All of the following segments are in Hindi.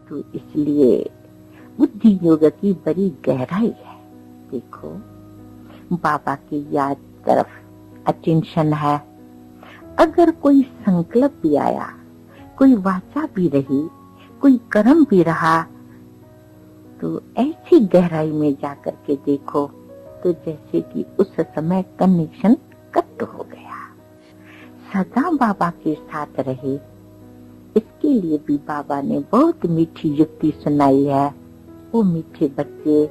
तो इसलिए बुद्धि योग की बड़ी गहराई है। देखो, बाबा की याद तरफ अटेंशन है। अगर कोई संकल्प भी आया, कोई वाचा भी रही, कोई कर्म भी रहा, तो ऐसी गहराई में जाकर के देखो तो जैसे कि उस समय कनेक्शन कट हो गया। सदा बाबा के साथ रहे, इसके लिए भी बाबा ने बहुत मीठी युक्ति सुनाई है। वो मीठे बच्चे,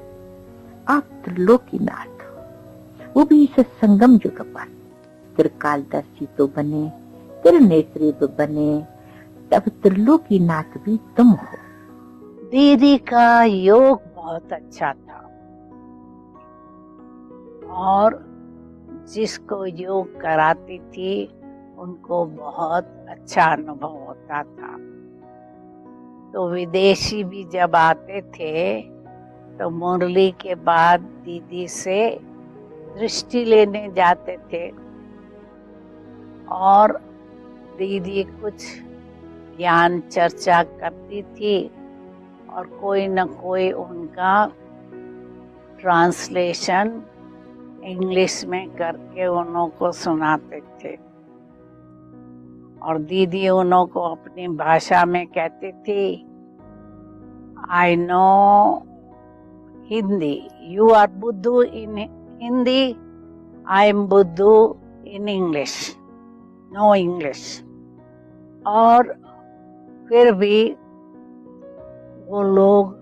आप त्रिलोकीनाथ हो, वो भी इस संगम युग पर त्रिकालदर्शी तो बने, त्रिनेत्री तो बने, तब त्रिलोकीनाथ भी तुम हो। दीदी का योग बहुत अच्छा था और जिसको योग कराती थी उनको बहुत अच्छा अनुभव होता था। तो विदेशी भी जब आते थे तो मुरली के बाद दीदी से दृष्टि लेने जाते थे और दीदी कुछ ज्ञान चर्चा करती थी और कोई न कोई उनका ट्रांसलेशन इंग्लिश में करके उन्हों को सुनाते थे और दीदी उन्हों को अपनी भाषा में कहती थी, I know Hindi, you are बुद्धू इन हिंदी, आई एम बुद्धू इन इंग्लिश, नो इंग्लिश। और फिर भी वो लोग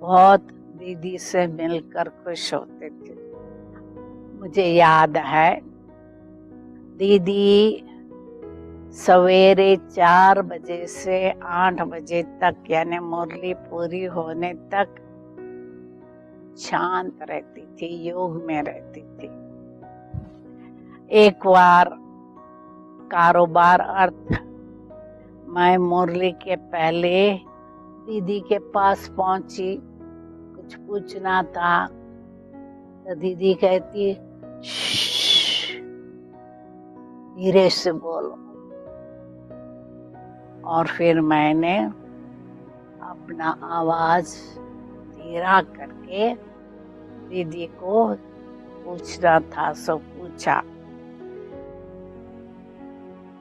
बहुत दीदी से मिलकर खुश होते थे। मुझे याद है दीदी सवेरे 4 बजे से 8 बजे तक यानी मुरली पूरी होने तक शांत रहती थी, योग में रहती थी। एक बार कारोबार अर्थ मैं मुरली के पहले दीदी के पास पहुंची, कुछ पूछना था तो दीदी कहती, धीरे से बोलो। और फिर मैंने अपना आवाज धीरा करके दीदी को पूछना था सो पूछा।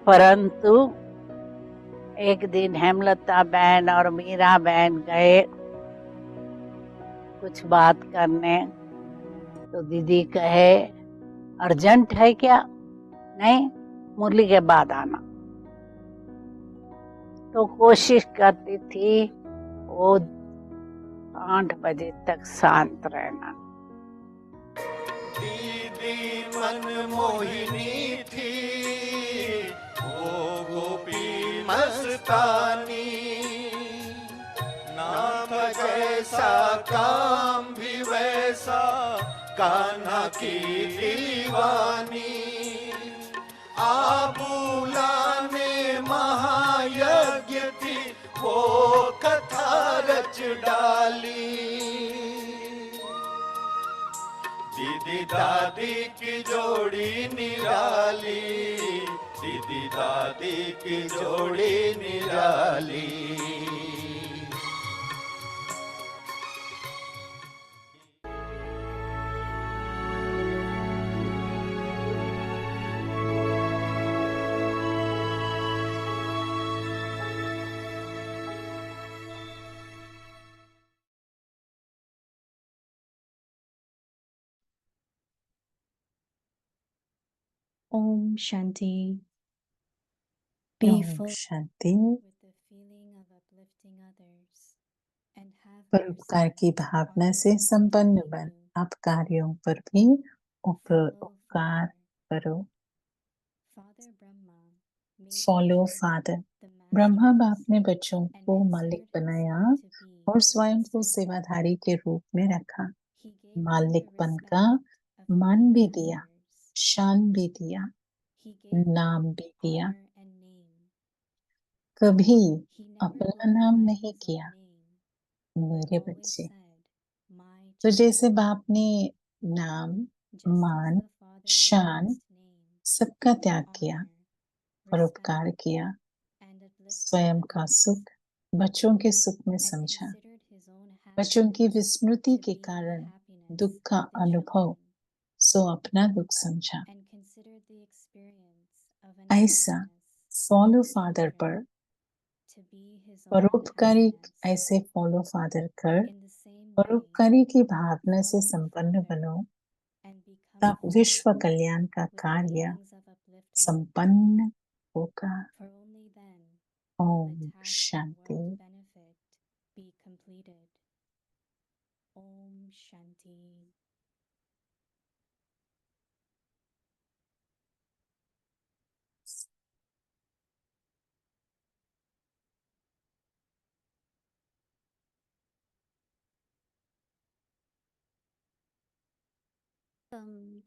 परंतु एक दिन हेमलता बहन और मीरा बहन गए कुछ बात करने, तो दीदी कहे, अर्जेंट है क्या? नहीं, मुरली के बाद आना। तो कोशिश करती थी वो 8 बजे तक शांत रहना। दीदी मन मोहिनी थी, वो गोपी मस्तानी, नाम जैसा काम भी वैसा, कान्हा की दीवानी। आबूला ने महायज्ञ थी, वो कथा रच डाली। दीदी दादी की जोड़ी निराली, दीदी दादी की जोड़ी निराली। Om Shanti. Be Om full Shanti. with the feeling of uplifting others and have परोपकार की yourself भावना follow से संपन्न what बन, they do. आप कार्यों पर भी Follow उपकार Father. करो। Father Brahma made follow himself father. the Brahma बाप masterpiece ने बच्चों and को मालिक considered बनाया himself to be और स्वयं a को servant. सेवाधारी के रूप में रखा। He gave them the मालिकपन का respect of मान being भी दिया, masters. शान भी दिया, He gave them नाम भी दिया। honor and name. कभी He never अपना नाम glorified नहीं his किया। own name, but मेरे always बच्चे, said, "My तो child." जैसे बाप ने नाम, Just as मान, the Father शान reverenced name, सबका त्याग honor, किया, परोपकार respect, किया, and uplifted स्वयं का others, सुख बच्चों के सुख में and समझा। considered his own बच्चों की happiness विस्मृति to के be the कारण happiness दुख का of the अनुभव children, सो अपना दुख समझा। and considered the experience of ऐसा unhappiness follow of the father पर children to be his own परोपकारी happiness. ऐसे फॉलो फादर कर In the same way, परोपकारी की भावना से follow the संपन्न Father बनो, and become तब one विश्व कल्याण का with the कार्य feelings of upliftment, संपन्न होगा। for only then will the Om task of Shanti. world benefit be completed. Om Shanti.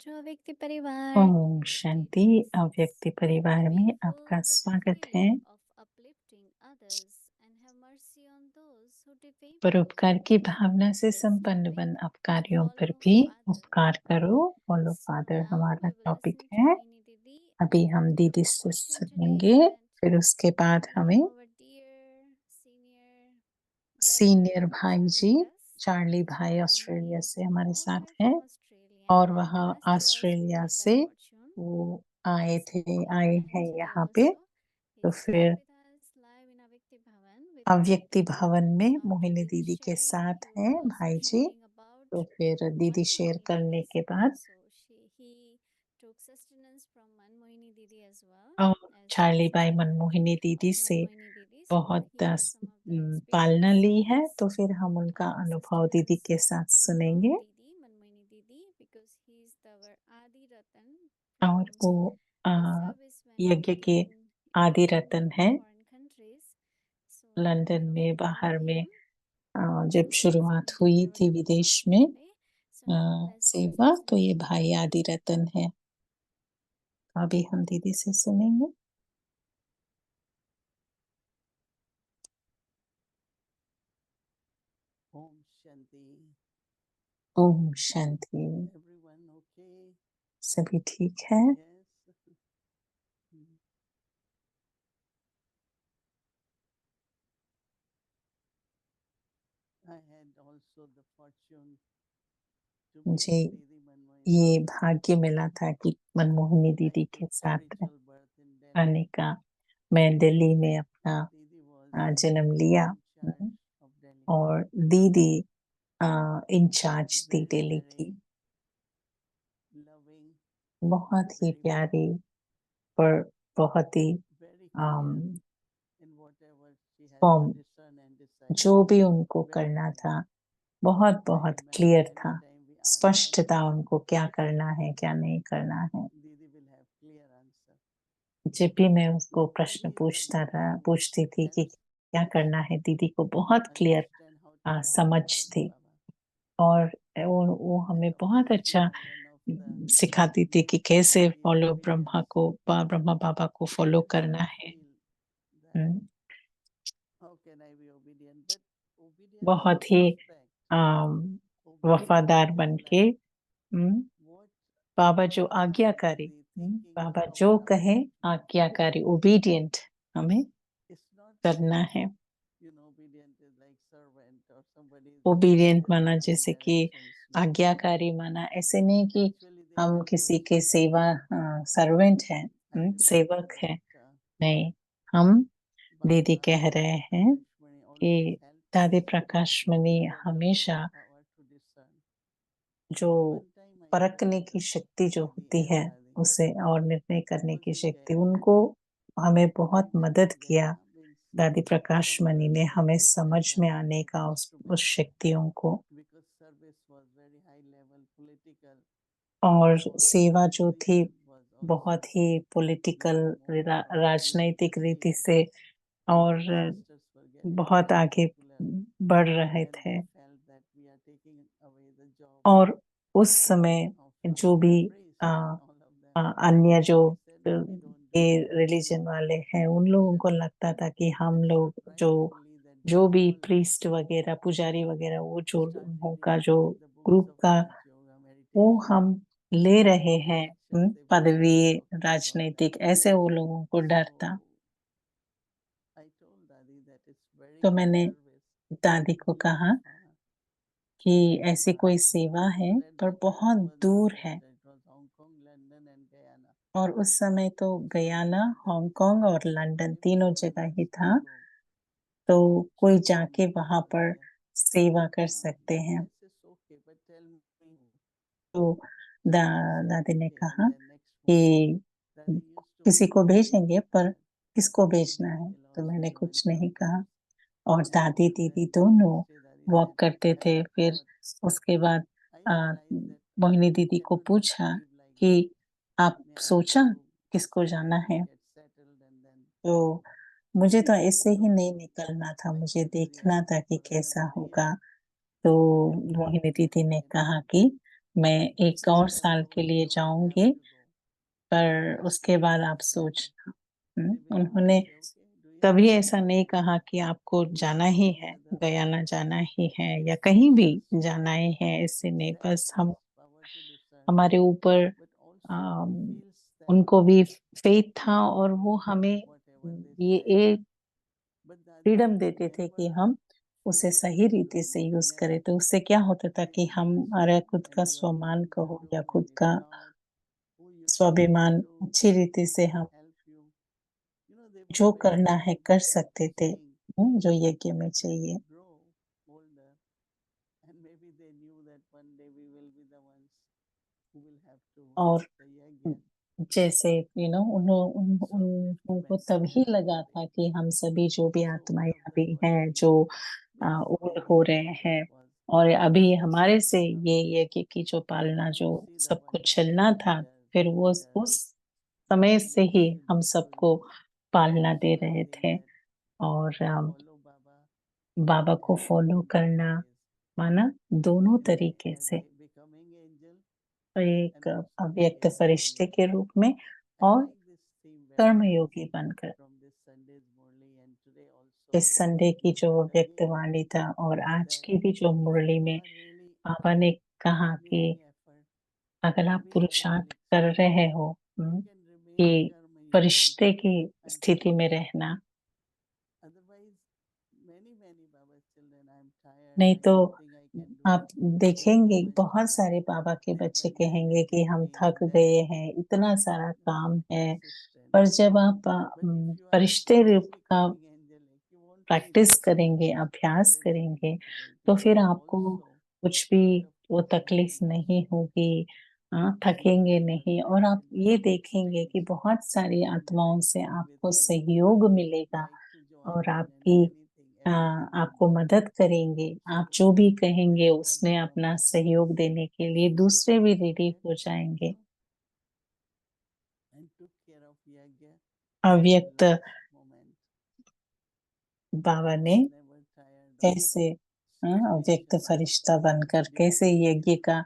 जो व्यक्ति परिवार ओम शांति। अव्यक्ति परिवार में we आपका feel good स्वागत है। feeling of uplifting others and have mercy on those who defame परोपकार की us. भावना से It is संपन्न topic बन to अपकारियों पर follow भी Father. उपकार करो। फॉलो So फादर now हमारा we will topic listen to है। Mohini Didi. अभी हम And दीदी our से question सुनेंगे, today that फिर उसके बाद now हमें our dear senior senior brother भाई जी Charlie Das, चार्ली भाई and ऑस्ट्रेलिया he is से हमारे all the साथ way हैं from Australia, और and वह last year also Australia he से had fortune. वो आए So थे, he आए and हैं today यहाँ पे। also तो he's फिर here with us live in Avyakti Bhavan with Mohini अव्यक्ति Didi. भवन में So after मोहिनी Didi दीदी के sharing, साथ he will हैं tell us भाई जी। something about तो फिर दीदी One शेयर Mohini करने Didi. के बाद So he took sustenance from One Mohini Didi as well और as चार्ली his भाई daughter मनमोहिनी दीदी of से One Mohini Didi. So बहुत we'll hear some of the पालना ली है, experiences तो फिर हम उनका of अनुभव दीदी के sustenance साथ from सुनेंगे। Didi, Manmohini Didi, because he's our Adi Ratan और from वो the service when यज्ञ के in आदि रतन है। foreign countries. So London we'll में hear from बाहर में him. जब So he's शुरुआत going to हुई be our थी Dhamma विदेश Sadhaka में today. So now let's सेवा, listen तो ये to भाई आदि रतन है। तो अभी हम दीदी से सुनेंगे। ओम शांति। ओम शांति। Everyone okay? सभी ठीक है? Yes. I had also the fortune to meet मुझे Didi Manmohini ये Didi. भाग्य मिला था कि मनमोहिनी I दीदी took के साथ spiritual birth in Delhi. आने का। मैं दिल्ली में अपना Didi was जन्म लिया in charge of Delhi. और दीदी इंचार्ज थी Very, दिल्ली very की। loving, बहुत ही very प्यारी पर बहुत ही very clear um, in whatever she had form to discern and decide. जो भी उनको Very करना clear. था बहुत I बहुत remember क्लियर था। anytime we asked her, स्पष्ट था उनको क्या करना है क्या नहीं करना है। Didi will have clear answer. जब भी मैं उसको प्रश्न Didi is the one who पूछती थी कि helps क्या करना है, दीदी को बहुत clear understand how to follow समझ Brahma थी। Baba. और वो हमें And बहुत obviously अच्छा one of the सिखाती थी कि कैसे devotees फॉलो obedience. ब्रह्मा बाबा को फॉलो Sometimes करना we है। feel that hmm, how can I be obedient? But obedience बहुत with ही respect. Obedience वफादार is बन के like what बाबा जो Baba आज्ञाकारी, Didi thinking बाबा of जो Brahma. कहे आज्ञाकारी, ओबीडियंट हमें It's not करना है। obedient is like servant or somebody is obedient just माना giving जैसे कि directions. No. आज्ञाकारी माना ऐसे नहीं कि Actually, they हम help किसी us. के सेवा सर्वेंट हैं, I remember सेवक that हैं। नहीं, हम दीदी Baba कह and रहे Dadi हैं Prakashmani कि always help दादी us Prakash to Mani develop हमेशा our power to discern. जो One time I परखने told की शक्ति जो Didi होती and है Dadi, उसे और निर्णय करने की supposing शक्ति, that उनको हमें बहुत मदद intelligence किया। means दादी प्रकाश मणि ने somewhere हमें they समझ felt में that आने का has to उस be शक्तियों को, because service was very high level political. और So सेवा जो थी position was बहुत also ही पॉलिटिकल getting more राजनैतिक रीति bureaucracy से and और our sisters were getting बहुत very आगे popular बढ़ रहे and थे। they felt that we are taking away the job और उस समय of जो भी priest and all of them. अन्य जो We said no, we don't do that. Religion वाले हैं उन लोगों को लगता था कि हम लोग जो Surprisingly, that they जो भी all प्रीस्ट वगैरह पुजारी वगैरह वो जो started उनका जो reading the books group of का Raj Yoga वो meditation. हम ले रहे They हैं lecture पदवी, राजनीतिक ऐसे वो लोगों को डर था। तो मैंने दादी को कहा कि ऐसी कोई सेवा है पर बहुत दूर है, और उस समय तो गयाना, हांगकांग और लंदन तीनों जगह ही था, तो कोई जाके वहाँ पर सेवा कर सकते हैं। तो दादी ने कहा कि किसी को भेजेंगे, पर किसको भेजना है? तो मैंने कुछ नहीं कहा, और दादी दीदी दोनों वॉक करते थे। फिर उसके बाद मोहिनी दीदी को पूछा कि आप सोचा किसको जाना है? तो मुझे तो ऐसे ही नहीं निकलना था, मुझे देखना था कि कैसा होगा। तो मोहिनी दीदी ने कहा कि मैं 1 और साल के लिए जाऊँगी, पर उसके बाद आप सोचना। उन्होंने कभी ऐसा नहीं कहा कि आपको जाना ही है, गयाना जाना ही है या कहीं भी जाना ही है, ऐसे नहीं। बस हमारे ऊपर अम, उनको भी फ़ेथ था, और वो हमें ये एक फ्रीडम देते थे कि हम उसे सही रीति से यूज़ करें। तो उससे क्या होता था कि हमारा खुद का स्वमान कहो या खुद का स्वाभिमान अच्छी रीति से हम जो करना है कर सकते थे, जो यज्ञ में चाहिए। और जैसे उनको तभी लगा था कि हम सभी जो भी आत्माएँ अभी हैं, जो ओल्ड हो रहे हैं, और अभी हमारे से ये यज्ञ की जो पालना जो सबको चलना था, फिर वो उस समय से ही हम सबको पालना दे रहे थे। और बाबा को फ़ॉलो करना, माना दोनों तरीके से, एक अव्यक्त फरिश्ते के रूप में और कर्मयोगी बनकर। इस संडे की जो व्यक्तवाणी था और आज की भी जो मुरली में बाबा ने कहा कि अगर आप पुरुषार्थ कर रहे हो, कि फरिश्ते की स्थिति में रहना, नहीं तो आप देखेंगे बहुत सारे बाबा के बच्चे कहेंगे कि हम थक गए हैं, इतना सारा काम है। पर जब आप फरिश्ते रूप का प्रैक्टिस करेंगे, अभ्यास करेंगे, तो फिर आपको कुछ भी वो तकलीफ नहीं होगी, थकेंगे नहीं, और आप ये देखेंगे कि बहुत सारी आत्माओं से आपको सहयोग मिलेगा, और आपको मदद करेंगे। आप जो भी कहेंगे उसमें अपना सहयोग देने के लिए दूसरे भी रेडी हो जाएँगे। अव्यक्त बाबा ने कैसे अव्यक्त फरिश्ता बनकर कैसे यज्ञ का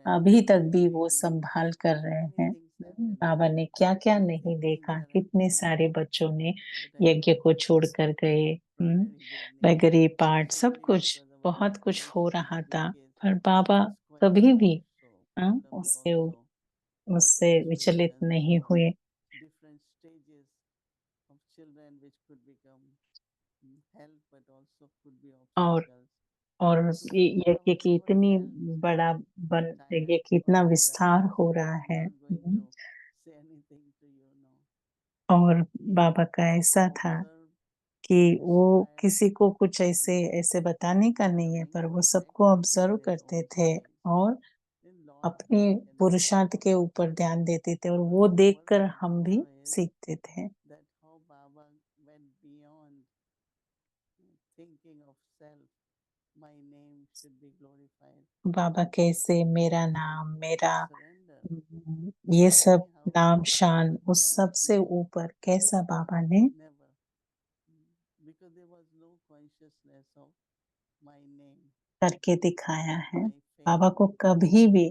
अभी तक भी वो संभाल कर रहे हैं। बाबा ने क्या-क्या नहीं देखा, कितने सारे बच्चों ने यज्ञ को छोड़ कर गए। बगैरी पाठ सब कुछ, बहुत कुछ हो रहा था, पर बाबा कभी भी उससे विचलित नहीं हुए। और और ये यज्ञ की इतनी बड़ा बन यज्ञ की इतना विस्तार हो रहा है। और बाबा का ऐसा था कि वो किसी को कुछ ऐसे ऐसे बताने का नहीं है, पर वो सबको ऑब्ज़र्व करते थे और अपने पुरुषार्थ के ऊपर ध्यान देते थे, और वो देखकर हम भी सीखते थे। बाबा कैसे मेरा नाम, ये सब नाम शान उस सब से ऊपर कैसा बाबा ने करके दिखाया है। बाबा को कभी भी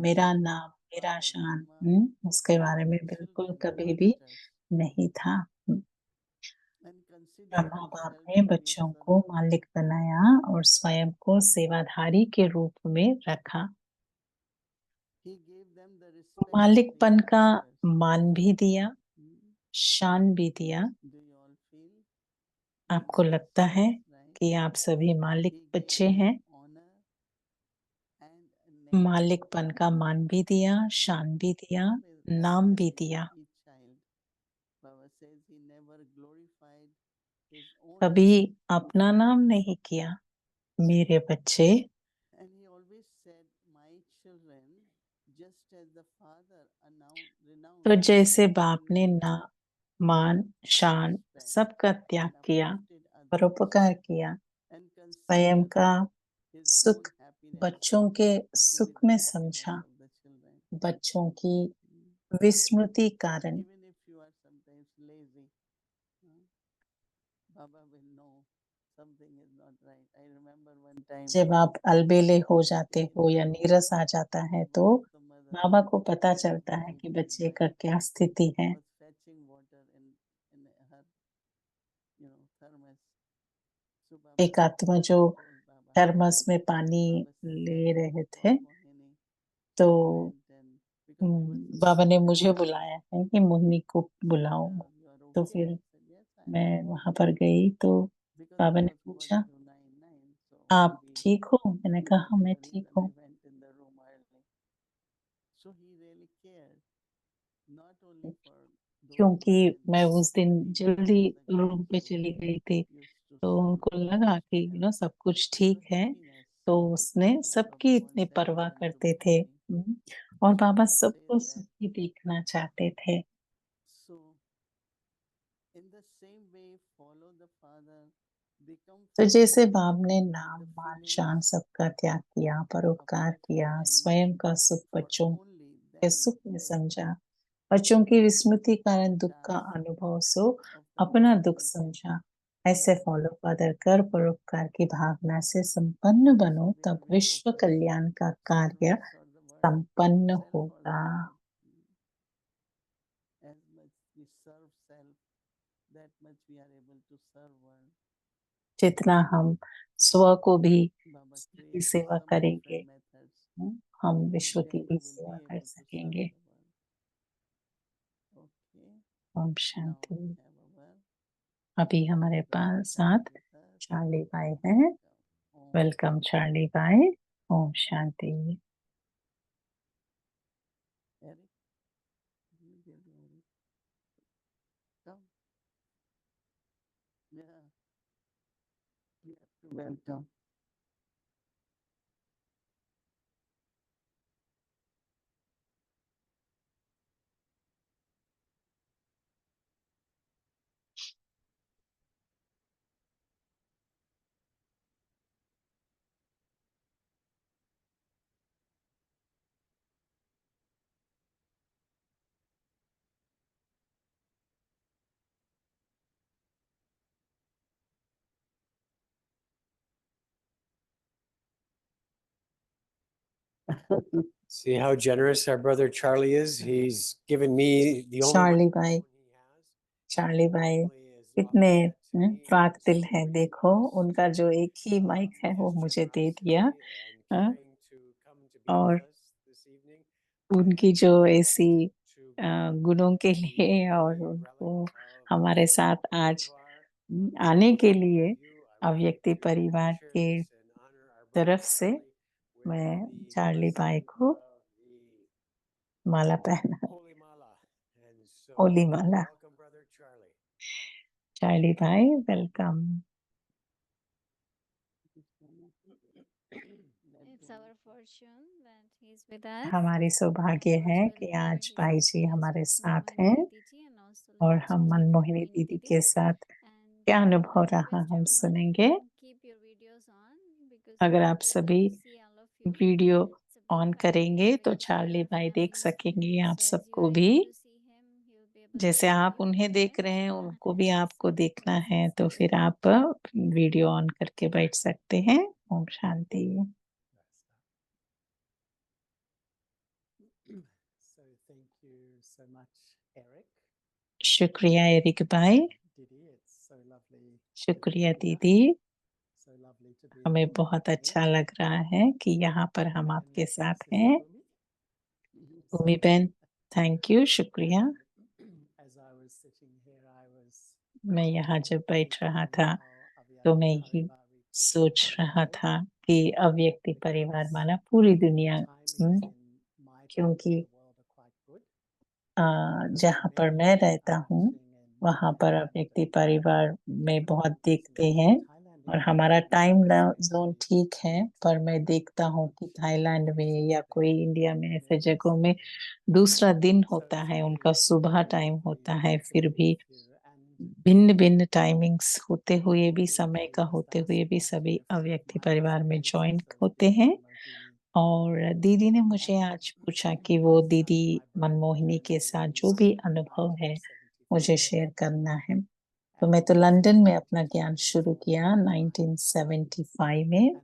मेरा नाम, मेरा शान, उसके बारे में बिल्कुल कभी भी नहीं था। ब्रह्मा बाप ने बच्चों को मालिक बनाया और स्वयं को सेवाधारी के रूप में रखा। respect मालिकपन between का brothers? मान भी दिया, Hmm? शान भी दिया। Do you all feel? आपको लगता है Right? कि आप सभी मालिक He बच्चे gave हैं। honor and name मालिकपन का मान भी दिया, शान भी दिया, नाम भी दिया। each child. Baba says he never glorified his own कभी name. अपना नाम नहीं किया, मेरे बच्चे। And he always said, my children, just as the father renounced तो जैसे his बाप ने name, ना मान, शान respect, सबका त्याग and किया, uplifted others, परोपकार किया, and स्वयं considered का his सुख own happiness बच्चों के to be सुख the में happiness समझा, of the children. बच्चों की Mm. विस्मृति कारण। Even if you are sometimes lazy, huh, Baba will know something is not right. I remember one time जब आप अलबेले हो जाते sitting in हो the या room, नीरस आ जाता है तो one of the mother बाबा को पता was चलता है going कि to his बच्चे का bed, क्या स्थिति है। was fetching water in her, thermos. So Baba एक आत्मा जो told Baba, थर्मस में पानी Baba said, ले रहे "Oh, थे, Mohini," तो went and because he was बाबा ने मुझे very बुलाया है कि मोहिनी को बुलाओ। yeah, you are तो okay. फिर I said, yes, I am मैं okay. वहां पर गई तो Because बाबा I ने also पूछा, work till 9, so आप maybe ठीक हो? मैंने that कहा is मैं the ठीक reason हूँ। I went in the room early. So he really cared, not only for those क्योंकि women मैं उस दिन sleeping जल्दी on the ground रूम पे floor चली गई थी, used to तो serve उनको them लगा just कि to help. सब कुछ So ठीक the है, happiness तो उसने सबकी Baba इतनी wants परवाह everyone to करते be थे। happy. और So बाबा Baba सबको says that. सुखी देखना चाहते थे। So in the same way, follow the Father, become तो जैसे familiar बाप ने with नाम, the मान, feelings शान सबका त्याग किया, of परोपकार किया, children, स्वयं का सुख for बच्चों only के then सुख में will समझा, बच्चों की विस्मृति कारण दुख का task अनुभव सो of the अपना दुख completed. समझा। ऐसे फॉलो फादर कर परोपकार की भावना से संपन्न बनो, So तब whether we विश्व focus कल्याण का कार्य service or the work, संपन्न self or the होगा। work, as much we serve self, that much we are able to serve world. जितना हम स्व को भी Baba की created सेवा some करेंगे, different methods. हम विश्व की Then भी we will सेवा be कर able to serve सकेंगे। the world. Okay. Om Now Shanti. we have our अभी हमारे brother पास Charlie साथ with us. चार्ली भाई हैं। Om वेलकम चार्ली भाई। Om Shanti. Eric, you give me Eric. Come. Yeah. You have to welcome. See how generous our brother Charlie is? He's given me the only Charlie microphone भाई, he has. चार्ली भाई Normally is कितने offering it to me, Praak and दिल so है। he's देखो just उनका जो एक ही माइक है वो his मुझे दे generosity दिया। and हाँ, caring to come to be और with us this evening. I उनकी am जो very ऐसी blessed to be गुणों के the लिए और holy उनको relic of हमारे साथ आज Bodhvar. आने के All लिए of you, I would like अव्यक्ति to परिवार के cherish and honor our brother तरफ से Charlie with मैं the चार्ली भाई blessing को of the माला पहना, Holy Mala. And so, Holi Mala. welcome, brother Charlie. Charlie भाई welcome. It's our fortune that he's with us. हमारी सौभाग्य First, है we'll कि hear आज his भाई जी experience हमारे with साथ Manmohini हैं Didi ji, and also और let's हम meet मनमोहिनी Manmohini दीदी Didi. के साथ And क्या अनुभव I रहा request हम everyone सुनेंगे। keep your videos on because अगर we'll आप be able सभी to see all of you. Video It's a big on family. करेंगे तो We'll see चार्ली our भाई देख family. सकेंगे आप So as you सबको are भी। able to see him, he'll be able to जैसे see आप you, उन्हें देख right? रहे हैं उनको भी आपको So देखना let's है, get तो फिर started. आप वीडियो ऑन करके बैठ सकते हैं। Om Shanti. So thank you so much, Eric. शुक्रिया एरिक भाई। Didi, it's so lovely to शुक्रिया be with us. दीदी, So lovely to be हमें among बहुत you. अच्छा लग रहा है कि यहाँ पर हम And आपके साथ this is हैं। Bhumi. उमी बहन, थैंक यू, शुक्रिया। As I was sitting here, I was मैं यहाँ जब बैठ रहा था तो मैं ही सोच रहा था कि अव्यक्ति परिवार माना पूरी दुनिया, क्योंकि जहाँ पर मैं रहता हूँ वहाँ पर अव्यक्ति परिवार में बहुत देखते हैं और हमारा टाइम जोन ठीक है, पर मैं देखता हूँ कि थाईलैंड में या कोई इंडिया में ऐसे जगहों में दूसरा दिन होता है, उनका सुबह टाइम होता है, फिर भी भिन्न भिन्न टाइमिंग्स होते हुए भी, समय का होते हुए भी सभी अव्यक्ति परिवार में ज्वाइन होते हैं। और दीदी ने मुझे आज पूछा कि वो दीदी मनमोहिनी के साथ जो भी अनुभव है मुझे शेयर करना है। तो मैं तो लंदन में अपना ज्ञान शुरू किया 1975 में।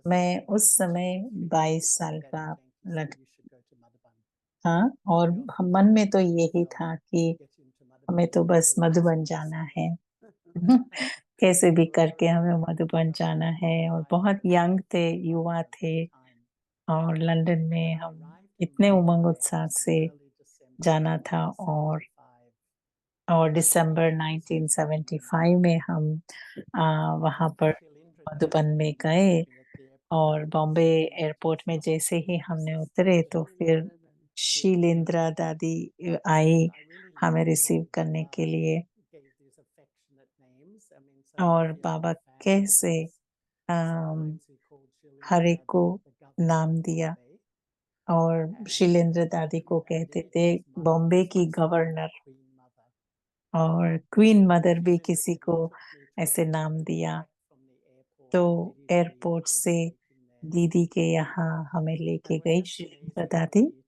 मैं उस समय 22 साल का था और मन में तो यही था कि हमें तो बस मधुबन जाना है। कैसे भी करके हमें मधुबन जाना है, और बहुत यंग थे, युवा थे, और लंदन में हम इतने उमंग उत्साह से जाना था। और दिसंबर 1975 में हम वहाँ पर मधुबन में गए, और बॉम्बे एयरपोर्ट में जैसे ही हमने उतरे तो फिर शीलेंद्रा दादी आई हमें रिसीव करने के लिए, और बाबा कैसे हर एक को नाम दिया, और शीलेंद्र दादी को कहते थे बॉम्बे की गवर्नर, और क्वीन मदर भी किसी को ऐसे नाम दिया। तो एयरपोर्ट से दीदी के यहाँ हमें लेके गई शीलेंद्र दादी,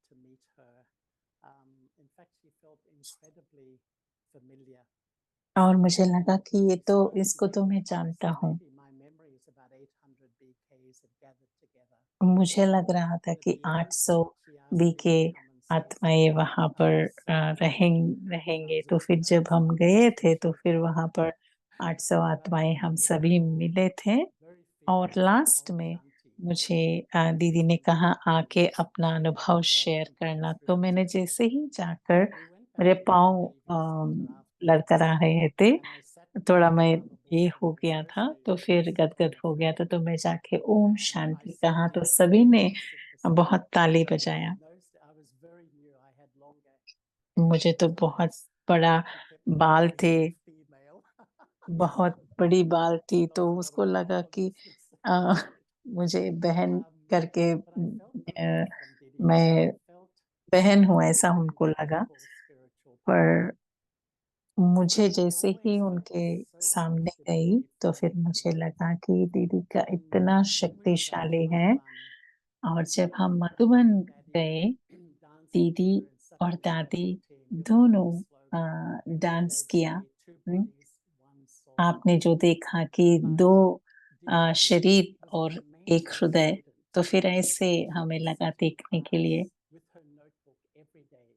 और मुझे लगा कि ये तो, इसको तो मैं जानता हूँ। मुझे लग रहा था कि 800 बीके आत्माएं वहां पर रहेंगे। तो फिर जब हम गए थे तो फिर वहां पर 800 आत्माएं हम सभी मिले थे। और लास्ट में मुझे दीदी ने कहा आके अपना अनुभव शेयर करना। तो मैंने जैसे ही जाकर, मेरे पाँव लड़खड़ा रहे थे, थोड़ा मैं ये हो गया था, तो फिर गदगद हो गया था, तो मैं जाके ओम शांति कहा तो सभी ने बहुत ताली बजाया। मुझे तो बहुत बड़ा बाल थे, बहुत बड़ी बाल थी, तो उसको लगा कि मुझे बहन करके मैं बहन हूँ ऐसा उनको लगा। पर मुझे जैसे ही उनके सामने गई तो फिर मुझे लगा कि दीदी का इतना शक्तिशाली है। और जब हम मधुबन गए, दीदी और दादी दोनों डांस किया। आपने जो देखा कि दो शरीर और एक हृदय, तो फिर ऐसे हमें लगा देखने के लिए।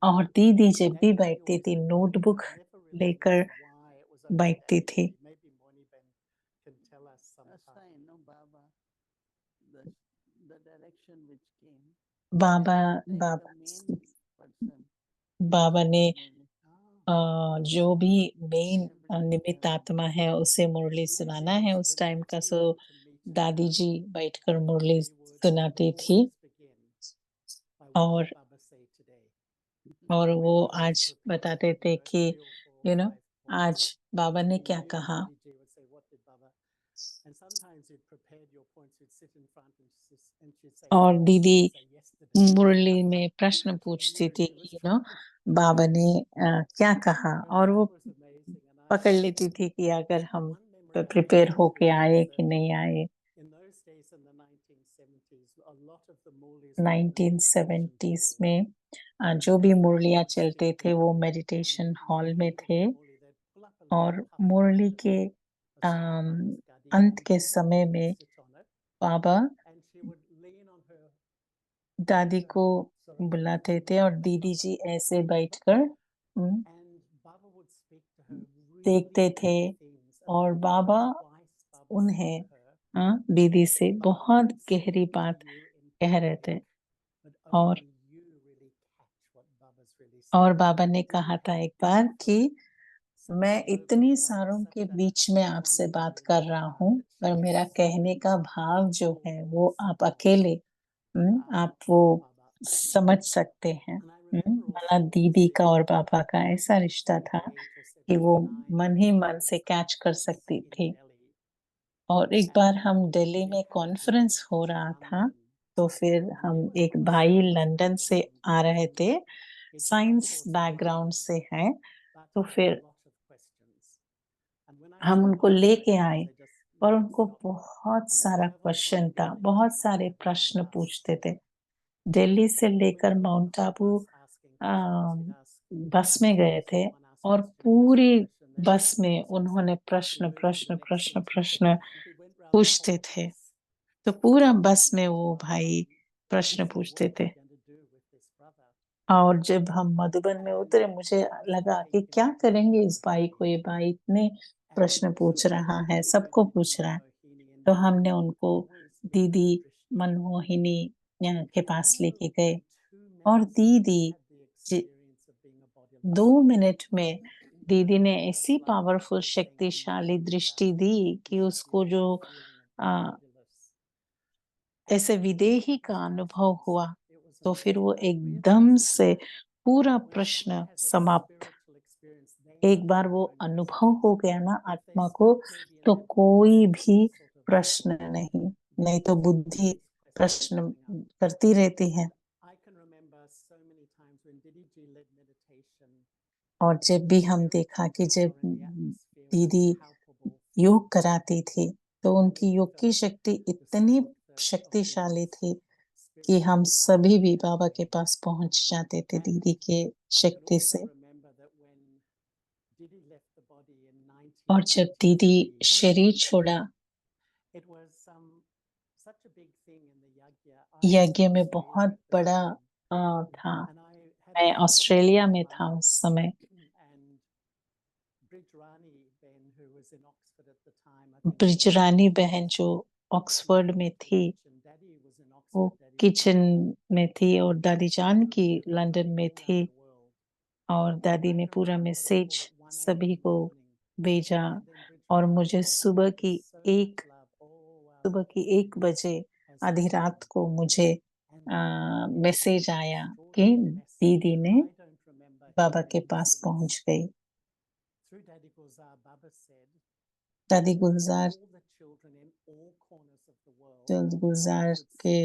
और दीदी जब भी बैठती थी नोटबुक लेकर बैठती थी। बाबा बाबा ने जो भी मेन निमित्त आत्मा है उसे मुरली सुनाना है उस टाइम का। सो दादी जी बैठकर मुरली सुनाती थी, और वो आज बताते थे कि आज बाबा ने क्या कहा। और दीदी मुरली में प्रश्न पूछती थी कि बाबा ने क्या कहा, और वो पकड़ लेती थी कि अगर हम प्रिपेयर होके आए कि नहीं आए। 1970s में जो भी मुरलियाँ चलते थे वो मेडिटेशन हॉल में थे, और मुरली के अंत के समय में बाबा दादी को बुलाते थे, और दीदी जी ऐसे बैठकर देखते थे, और बाबा उन्हें दीदी से बहुत गहरी बात कह रहे थे। और और बाबा ने कहा था एक बार कि मैं इतनी सारों के बीच में आपसे बात कर रहा हूँ, पर मेरा कहने का भाव जो है वो आप अकेले आप वो समझ सकते हैं। माना दीदी का और पापा का ऐसा रिश्ता था कि वो मन ही मन से कैच कर सकती थी। और एक बार हम दिल्ली में कॉन्फ्रेंस हो रहा था, तो फिर हम एक भाई लंदन से आ रहे थे, साइंस बैकग्राउंड से हैं, तो फिर हम उनको लेके आए और उनको बहुत सारा क्वेश्चन था, बहुत सारे प्रश्न पूछते थे। दिल्ली से लेकर माउंट आबू बस में गए थे और पूरी बस में उन्होंने प्रश्न प्रश्न प्रश्न प्रश्न पूछते थे। तो पूरा बस में वो भाई प्रश्न पूछते थे। और जब हम मधुबन में उतरे, मुझे लगा कि क्या करेंगे इस भाई को, ये भाई इतने प्रश्न पूछ रहा है, सबको पूछ रहा है। तो हमने उनको दीदी मनमोहिनी के पास लेके गए और दीदी 2 मिनट में दीदी ने ऐसी पावरफुल शक्तिशाली दृष्टि दी कि उसको जो ऐसे विदेही का अनुभव हुआ, तो फिर वो एकदम से पूरा प्रश्न समाप्त। एक बार वो अनुभव हो गया ना आत्मा को, तो कोई भी प्रश्न नहीं, नहीं तो बुद्धि प्रश्न करती रहती है। और जब भी हम देखा कि जब दीदी योग कराती थी, तो उनकी योग की शक्ति इतनी शक्तिशाली थी कि हम सभी भी बाबा के पास पहुंच जाते थे दीदी के शक्ति से। और जब दीदी शरीर छोड़ा, यज्ञ में बहुत बड़ा था। मैं ऑस्ट्रेलिया में था उस समय। ब्रिजरानी बहन जो ऑक्सफोर्ड में थी, वो किचन में थी और दादी जान की लंदन में थी। और दादी ने पूरा मैसेज सभी को भेजा और मुझे सुबह की 1 बजे आधी रात को मुझे मैसेज आया कि दीदी ने बाबा के पास पहुंच गई। दादी गुलजार के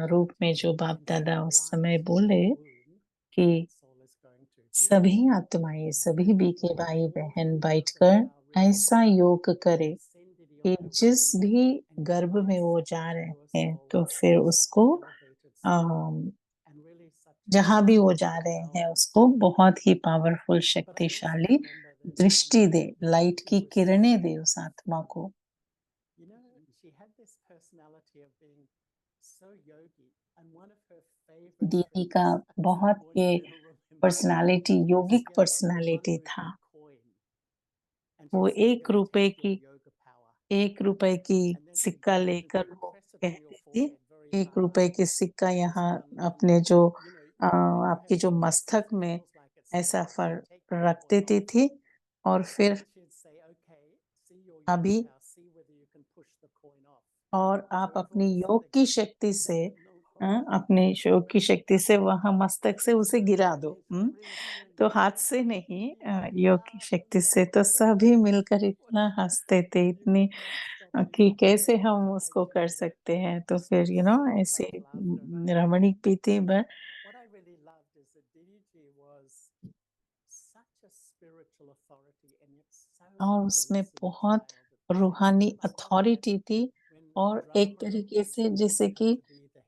रूप में जो बाप दादा उस समय बोले कि सभी आत्माएं, सभी बीके भाई बहन बैठकर ऐसा योग करे कि जिस भी गर्भ में वो जा रहे हैं, तो फिर उसको जहां भी वो जा रहे हैं उसको बहुत ही पावरफुल शक्तिशाली दृष्टि दे, लाइट की किरणें दे उस आत्मा को। दीदी का बहुत ये पर्सनालिटी, योगिक पर्सनालिटी था। वो 1 रुपए की सिक्का लेकर वो कहती थी, 1 रुपए की सिक्का यहाँ अपने जो आपके जो मस्तक में ऐसा रख देती थी और फिर अभी और आप अपनी योग की शक्ति से अपने योग की शक्ति से वहां मस्तक से उसे गिरा दो। तो हाथ से नहीं, योग की शक्ति से। तो सभी मिलकर इतना हंसते थे, इतनी कि कैसे हम उसको कर सकते हैं। तो फिर ऐसे रमणीक भी थी, बट और उसमें बहुत रूहानी अथॉरिटी थी और एक तरीके से जैसे कि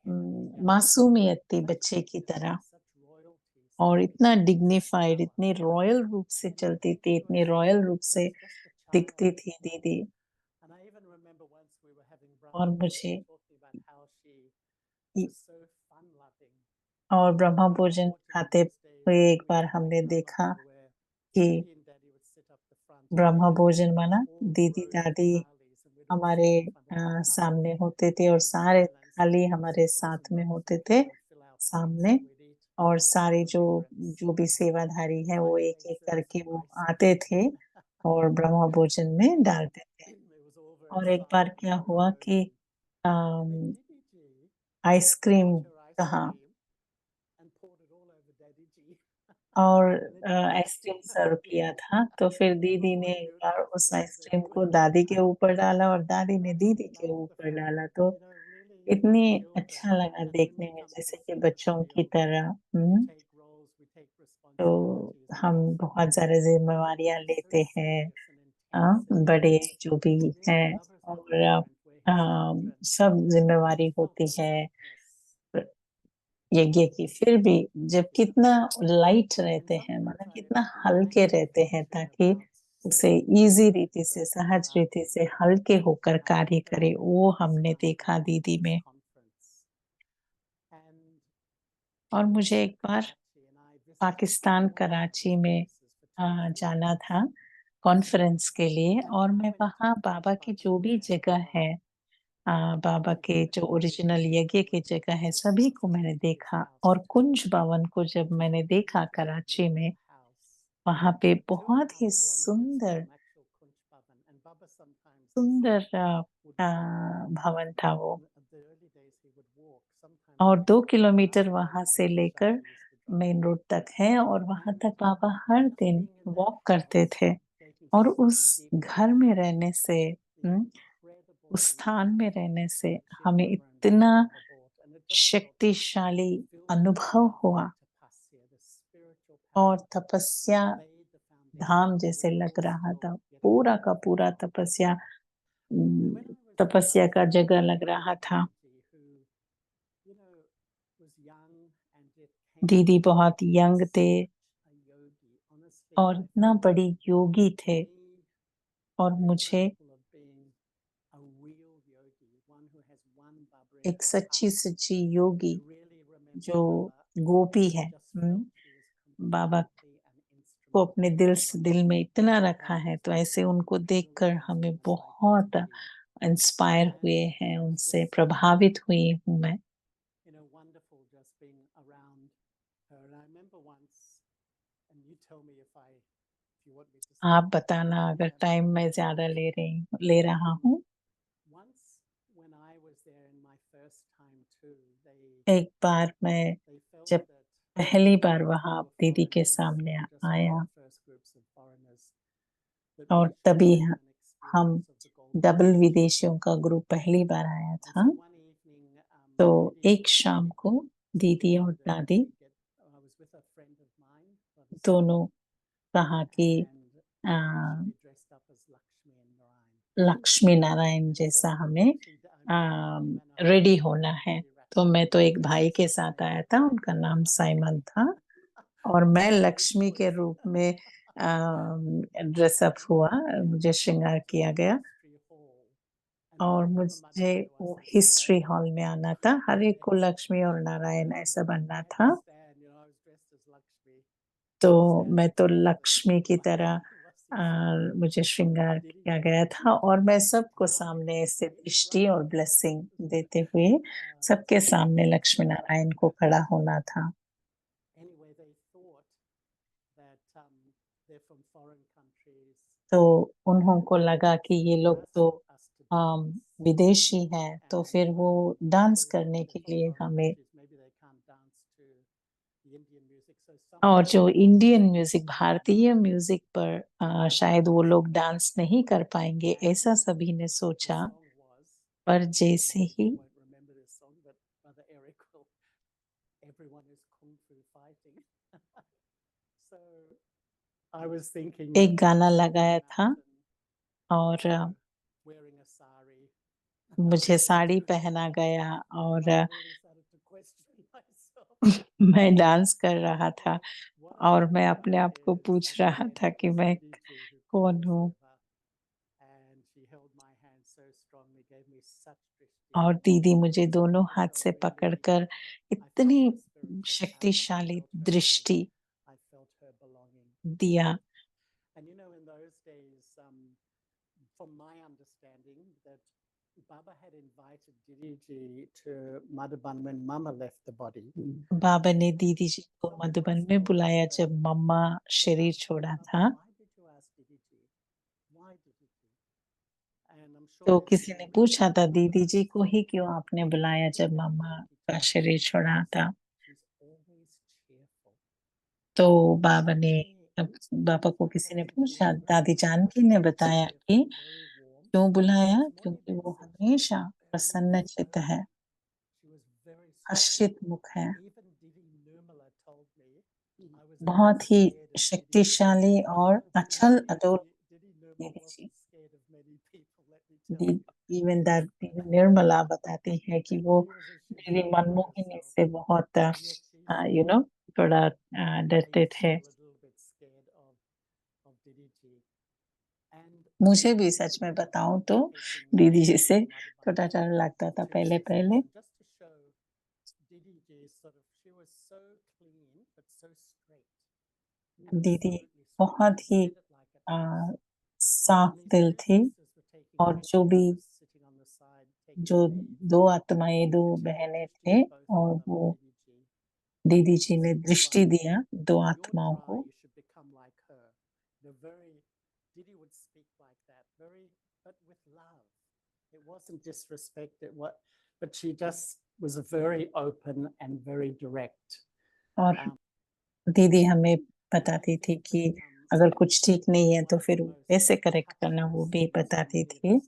मासूमियत थी बच्चे की तरह। और इतना डिग्निफाइड, इतनी रॉयल रूप से चलती थी, इतनी रॉयल रूप से दिखती थी दीदी। और मुझे और ब्रह्मा भोजन खाते हुए एक बार हमने देखा कि ब्रह्मा भोजन माना दीदी दादी हमारे सामने होते थे और सारे थाली हमारे साथ में होते थे सामने। और सारे जो भी सेवाधारी हैं वो एक-एक करके वो आते थे और ब्रह्म भोजन में डालते थे। और एक बार क्या हुआ कि अम, आइसक्रीम कहाँ और आइसक्रीम सर्व किया था, तो फिर दीदी ने एक बार उस आइसक्रीम को दादी के ऊपर डाला और दादी ने दीदी के ऊपर डाला, तो इतनी अच्छा लगा देखने में जैसे कि बच्चों की तरह। तो हम बहुत ज़्यादा ज़िम्मेवारियाँ लेते हैं, बड़े जो भी हैं और सब ज़िम्मेवारी होती है यज्ञ की। फिर भी जब कितना लाइट रहते हैं, मतलब कितना हल्के रहते हैं ताकि उसे ईज़ी रीति से, सहज रीति से हल्के होकर कार्य करे, वो हमने देखा दीदी में। और मुझे एक बार पाकिस्तान कराची में जाना था कॉन्फ्रेंस के लिए और मैं वहाँ बाबा की जो भी जगह है, बाबा के जो ओरिजिनल यज्ञ की जगह है, सभी को मैंने देखा और कुंज भवन को जब मैंने देखा कराची में, वहाँ पे बहुत ही सुंदर सुंदर भवन था वो। और 2 किलोमीटर वहाँ से लेकर मेन रोड तक है और वहाँ तक बाबा हर दिन वॉक करते थे और उस घर में रहने से उस स्थान में रहने से हमें इतना शक्तिशाली अनुभव हुआ और तपस्या धाम जैसे लग रहा था। पूरा का पूरा तपस्या का जगह लग रहा था। दीदी बहुत यंग थे और इतना बड़ी योगी थे और मुझे एक सच्ची-सच्ची योगी जो गोपी है, बाबा को अपने दिल में इतना रखा है, तो ऐसे उनको देखकर हमें बहुत इंस्पायर हुए हैं, उनसे प्रभावित हुई हूँ मैं। आप बताना अगर टाइम मैं ज़्यादा ले रहा हूँ। एक बार मैं जब पहली बार वहाँ दीदी के सामने आया और तभी हम डबल विदेशियों का ग्रुप पहली बार आया था। तो एक शाम को दीदी और दादी दोनों कहा कि अ, लक्ष्मी नारायण जैसा हमें रेडी होना है। तो मैं तो एक भाई के साथ आया था, उनका नाम साइमन था और मैं लक्ष्मी के रूप में ड्रेस अप हुआ, मुझे श्रृंगार किया गया और मुझे वो हिस्ट्री हॉल में आना था। हर एक को लक्ष्मी और नारायण ऐसा बनना था। तो मैं तो लक्ष्मी की तरह मुझे श्रृंगार किया गया था और मैं सबको सामने ऐसे दृष्टि और ब्लेसिंग देते हुए सबके सामने लक्ष्मी नारायण को खड़ा होना था। तो उन्हों को लगा कि ये लोग तो विदेशी हैं, तो फिर वो डांस करने के लिए हमें और जो इंडियन म्यूजिक, भारतीय म्यूजिक पर शायद वो लोग डांस नहीं कर पाएँगे, ऐसा सभी ने सोचा। पर जैसे ही एक गाना लगाया था और मुझे साड़ी पहना गया और मैं डांस कर रहा था और मैं अपने आप को पूछ रहा था कि मैं कौन हूँ? और दीदी मुझे दोनों हाथ से पकड़कर इतनी शक्तिशाली दृष्टि दिया। Baba had invited Didi Ji to Madhuban when Mama left the body. बाबा ने दीदी जी को मधुबन में बुलाया जब मम्मा शरीर छोड़ा था। Why did you ask Didi Ji? Why Didi Ji? And I'm sure तो there's किसी many ने others. पूछा था दीदी जी को ही क्यों आपने बुलाया जब मम्मा का शरीर छोड़ा था। She's always cheerful. तो बाबा ने बाबा को किसी ने पूछा, दादी जानकी ने बताया कि क्यों बुलाया, क्योंकि वो हमेशा प्रसन्न चित्त है, She was very हर्षित मुख है, Even Didi Nirmala told me I was बहुत ही scared of Didi. शक्तिशाली और अचल अदोल Didi Nirmala दीदी जी। wasn't scared of many people, let me tell you. Even that Nirmala बताती है कि वो She was a दीदी shizai मनमोहिनी herself. से बहुत And yet she you know थोड़ा I डरते used to थे। be a little bit scared of Didi Ji. And मुझे भी सच में बताऊं तो दीदी जी से थोड़ा डर लगता था पहले पहले। just to show Didi Ji sort of, she was so clean but so straight. दीदी Absolutely straight. बहुत She he said it like it was. साफ And these दिल two थी sisters were taking और leave. जो भी Mama was sitting on the side taking जो leave. दो आत्माएं, दो And she gave बहनें Drishti थे to both of और them, वो Didi Ji. दीदी जी ने Said, दृष्टि "One, दिया दो you're आत्माओं dry, को। you should become like her." The very Didi would speak like that, very, but with love. It wasn't disrespect. But she just was very open and very direct. और दीदी हमें बताती थी कि अगर कुछ ठीक नहीं है तो फिर कैसे करेक्ट करना वो भी बताती थी।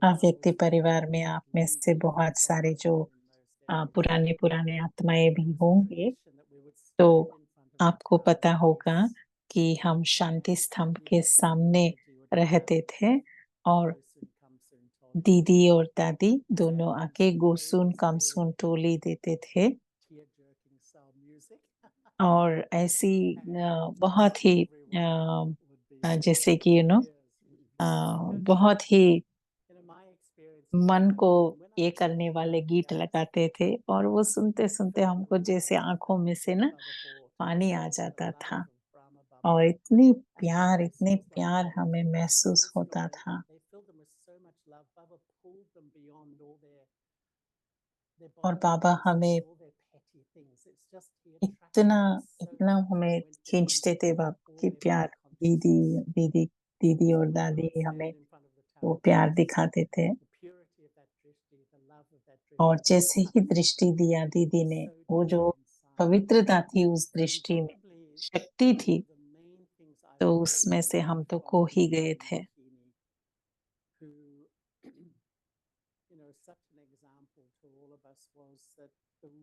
अव्यक्ति परिवार में आप में से बहुत सारे जो पुराने पुराने आत्माएं भी होंगे, तो आपको पता होगा कि हम शांति स्तंभ के सामने रहते थे और दीदी और दादी दोनों आके गोसुन कमसुन टोली देते थे और ऐसी बहुत ही जैसे कि बहुत ही मन को ये करने वाले गीत लगाते थे और वो सुनते सुनते हमको जैसे आंखों में से ना पानी आ जाता था और इतनी प्यार हमें महसूस होता था। और बाबा हमें इतना हमें खींचते थे बाबा की प्यार। दीदी और दादी हमें वो प्यार दिखाते थे और जैसे ही दृष्टि दिया दीदी ने, वो जो पवित्रता थी उस दृष्टि में, शक्ति थी, तो उसमें से हम तो खो ही गए थे।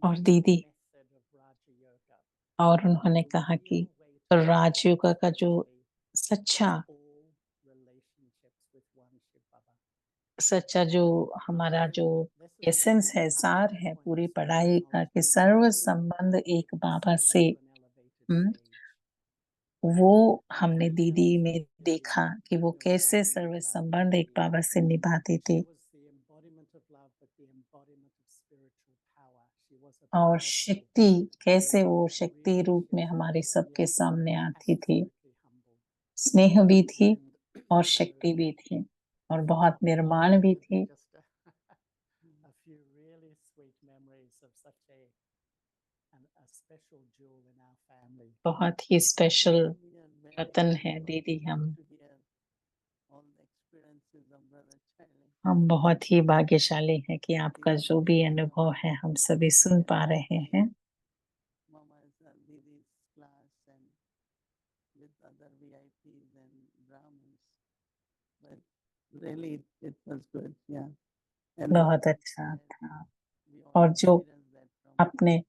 और दीदी और उन्होंने कहा कि राजयोग का जो सच्चा जो हमारा जो एसेंस है, सार है पूरी पढ़ाई का कि सर्व संबंध एक बाबा से, वो हमने दीदी में देखा कि वो कैसे सर्व संबंध एक बाबा से निभाती थी और शक्ति कैसे वो शक्ति रूप में हमारे सबके सामने आती थी। स्नेह भी थी और शक्ति भी थी और बहुत निर्माण भी थी। बहुत ही स्पेशल रतन है दीदी। हम बहुत ही भाग्यशाली हैं कि आपका जो भी अनुभव है हम सभी सुन पा रहे हैं। बहुत अच्छा था और जो आपने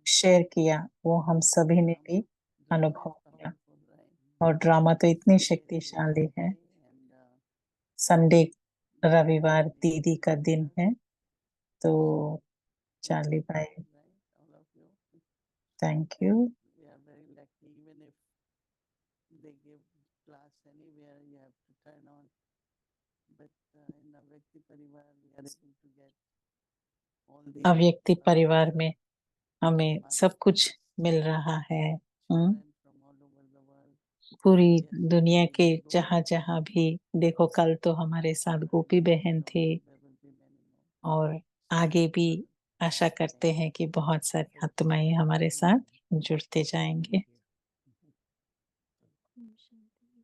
शेयर किया वो हम सभी ने भी अनुभव किया और ड्रामा तो इतनी शक्तिशाली है। संडे रविवार दीदी का दिन है, तो चार्ली भाई थैंक यू। अव्यक्ति परिवार में हमें सब कुछ मिल रहा है। पूरी दुनिया के जहाँ-जहाँ भी देखो, कल तो हमारे साथ गोपी बहन थे और आगे भी आशा करते हैं कि बहुत सारी आत्माएँ हमारे साथ जुड़ते जाएँगे। Shanti.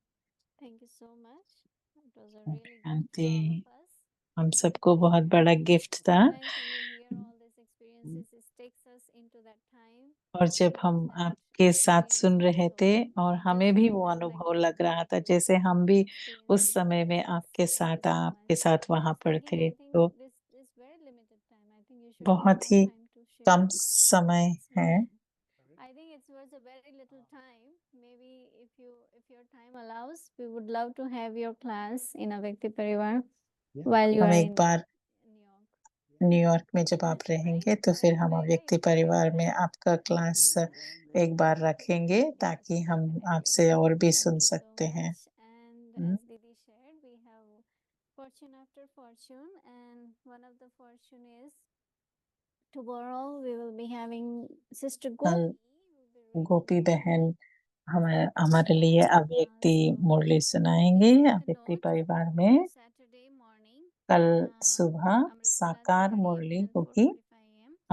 Thank you so much. It was a Om really gift Shanti. to all of us. हम सबको बहुत बड़ा गिफ्ट था। Sometimes when we hear all these experiences, it takes us into that time. और जब We हम reflect आपके on साथ experience सुन रहे also. थे और Just हमें भी like वो I would like अनुभव to लग रहा था, reflect जैसे हम भी experience उस समय में experiences. आपके Thank साथ you so आपके much. साथ वहाँ पर Again, थे। I think तो this is very limited time. I think you should give बहुत more he time to share. कम समय है। I think it was a very little time. Maybe if your time allows, we would love to have your class in Avyakti Parivar while you हम are एक in bar New York. New York में जब आप Right? रहेंगे तो फिर हम Right? अव्यक्ति परिवार में आपका क्लास एक बार रखेंगे ताकि हम आपसे और भी सुन Thank you so सकते हैं। much. And hmm. as Didi shared, we have fortune after fortune, and one of the fortune is tomorrow we will be having Sister कल Gopi. who will be Gopi reading बहन हमारे the हमारे लिए last अव्यक्ति Murali please सुनाएँगे take a अव्यक्ति note. परिवार में। Saturday morning, कल Amrit सुबह Kala साकार 3:30 मुरली and होगी।